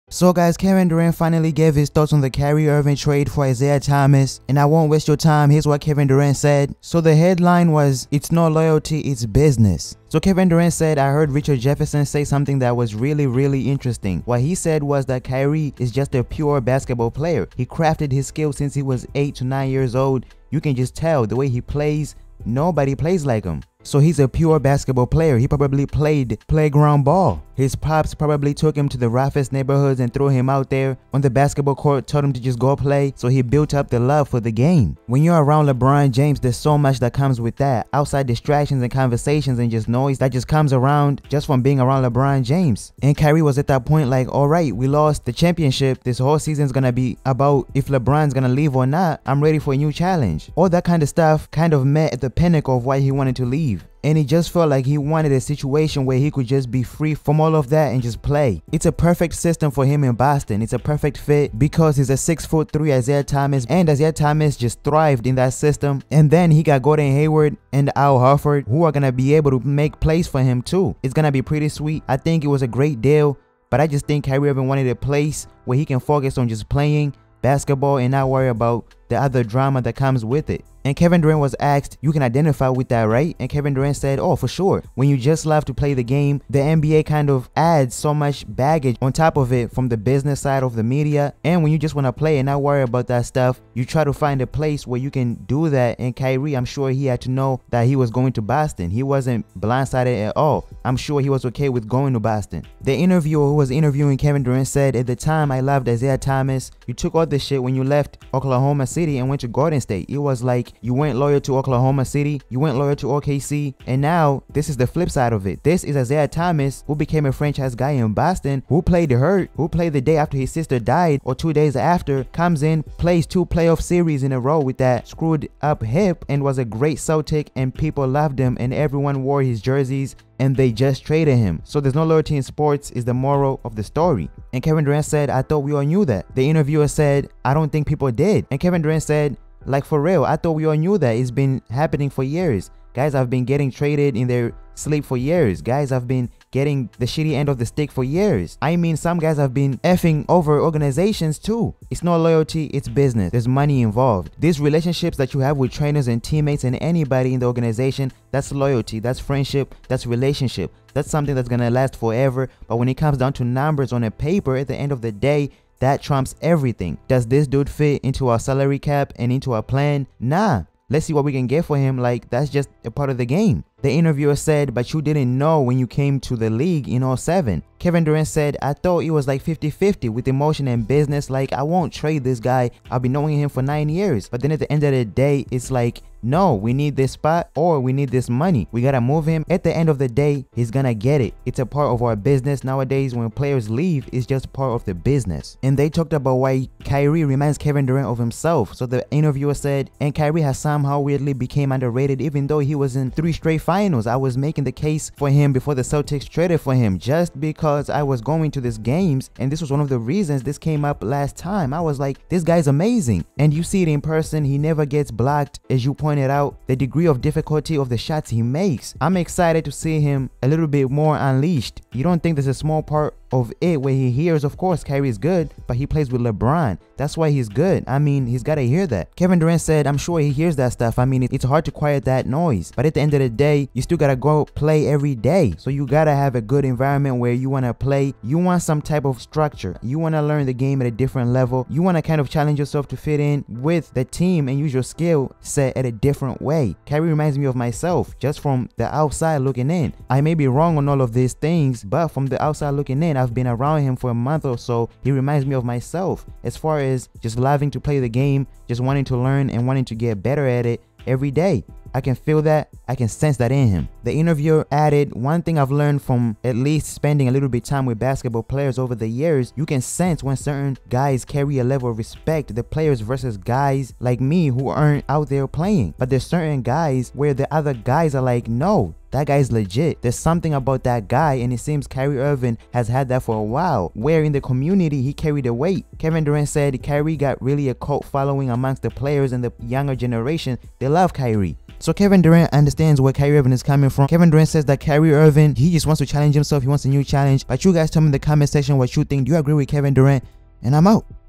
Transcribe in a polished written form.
So guys, Kevin Durant finally gave his thoughts on the Kyrie Irving trade for Isaiah Thomas, and I won't waste your time. Here's what Kevin Durant said. So the headline was, "It's not loyalty, it's business." So Kevin Durant said, "I heard Richard Jefferson say something that was really interesting. What he said was that Kyrie is just a pure basketball player. He crafted his skill since he was 8 to 9 years old. You can just tell the way he plays. Nobody plays like him. So he's a pure basketball player. He probably played playground ball. His pops probably took him to the roughest neighborhoods and threw him out there on the basketball court, told him to just go play. So he built up the love for the game. When you're around LeBron James, there's so much that comes with that. Outside distractions and conversations and just noise that just comes around just from being around LeBron James. And Kyrie was at that point like, all right, we lost the championship. This whole season's gonna be about if LeBron's gonna leave or not. I'm ready for a new challenge. All that kind of stuff kind of met at the pinnacle of why he wanted to leave. And he just felt like he wanted a situation where he could just be free from all of that and just play. It's a perfect system for him in Boston. It's a perfect fit because he's a 6'3" Isaiah Thomas, and Isaiah Thomas just thrived in that system. And then he got Gordon Hayward and Al Horford, who are gonna be able to make plays for him too. It's gonna be pretty sweet. I think it was a great deal, but I just think Kyrie Irving wanted a place where he can focus on just playing basketball and not worry about the other drama that comes with it. And Kevin Durant was asked, you can identify with that, right? And Kevin Durant said, oh, for sure. When you just love to play the game, the NBA kind of adds so much baggage on top of it from the business side of the media. And when you just want to play and not worry about that stuff, you try to find a place where you can do that. And Kyrie, I'm sure he had to know that he was going to Boston. He wasn't blindsided at all. I'm sure he was okay with going to Boston. The interviewer who was interviewing Kevin Durant said, at the time I loved Isaiah Thomas. You took all this shit when you left Oklahoma City and went to Golden State. It was like you weren't loyal to Oklahoma City, you weren't loyal to OKC, and now this is the flip side of it. This is Isaiah Thomas, who became a franchise guy in Boston, who played hurt, who played the day after his sister died or 2 days after, comes in, plays 2 playoff series in a row with that screwed up hip, and was a great Celtic, and people loved him and everyone wore his jerseys, and they just traded him. So there's no loyalty in sports is the moral of the story. And Kevin Durant said, I thought we all knew that. The interviewer said, I don't think people did. And Kevin Durant said, like for real, I thought we all knew that. It's been happening for years. Guys have been getting traded in their sleep for years. Guys have been getting the shitty end of the stick for years. I mean, some guys have been effing over organizations too. It's not loyalty, it's business. There's money involved. These relationships that you have with trainers and teammates and anybody in the organization, that's loyalty, that's friendship, that's relationship. That's something that's gonna last forever. But when it comes down to numbers on a paper, at the end of the day, that trumps everything. Does this dude fit into our salary cap and into our plan? Nah. Let's see what we can get for him. Like, that's just a part of the game. The interviewer said, but you didn't know when you came to the league in 07. Kevin Durant said, I thought it was like 50-50 with emotion and business. Like, I won't trade this guy. I've been knowing him for 9 years. But then at the end of the day, it's like, no, we need this spot or we need this money. We gotta move him. At the end of the day, he's gonna get it. It's a part of our business. Nowadays, when players leave, it's just part of the business. And they talked about why Kyrie reminds Kevin Durant of himself. So the interviewer said, and Kyrie has somehow weirdly became underrated even though he was in 3 straight finals. I was making the case for him before the Celtics traded for him just because I was going to these games, and this was one of the reasons this came up last time. I was like, this guy's amazing. And you see it in person, he never gets blocked. As you pointed out, the degree of difficulty of the shots he makes. I'm excited to see him a little bit more unleashed. You don't think there's a small part of it where he hears, of course, Kyrie is good, but he plays with LeBron. That's why he's good. I mean, he's got to hear that. Kevin Durant said, I'm sure he hears that stuff. I mean, it's hard to quiet that noise. But at the end of the day, you still got to go play every day. So you got to have a good environment where you want to play. You want some type of structure. You want to learn the game at a different level. You want to kind of challenge yourself to fit in with the team and use your skill set at a different way. Kyrie reminds me of myself just from the outside looking in. I may be wrong on all of these things, but from the outside looking in, I've been around him for a month or so. He reminds me of myself as far as just loving to play the game, just wanting to learn and wanting to get better at it every day. I can feel that. I can sense that in him. The interviewer added, one thing I've learned from at least spending a little bit of time with basketball players over the years, you can sense when certain guys carry a level of respect, the players versus guys like me who aren't out there playing. But there's certain guys where the other guys are like, no, that guy's legit. There's something about that guy, and it seems Kyrie Irving has had that for a while, where in the community he carried the weight. Kevin Durant said Kyrie got really a cult following amongst the players and the younger generation. They love Kyrie. So Kevin Durant understands where Kyrie Irving is coming from. Kevin Durant says that Kyrie Irving, he just wants to challenge himself. He wants a new challenge. But you guys tell me in the comment section what you think. Do you agree with Kevin Durant? And I'm out.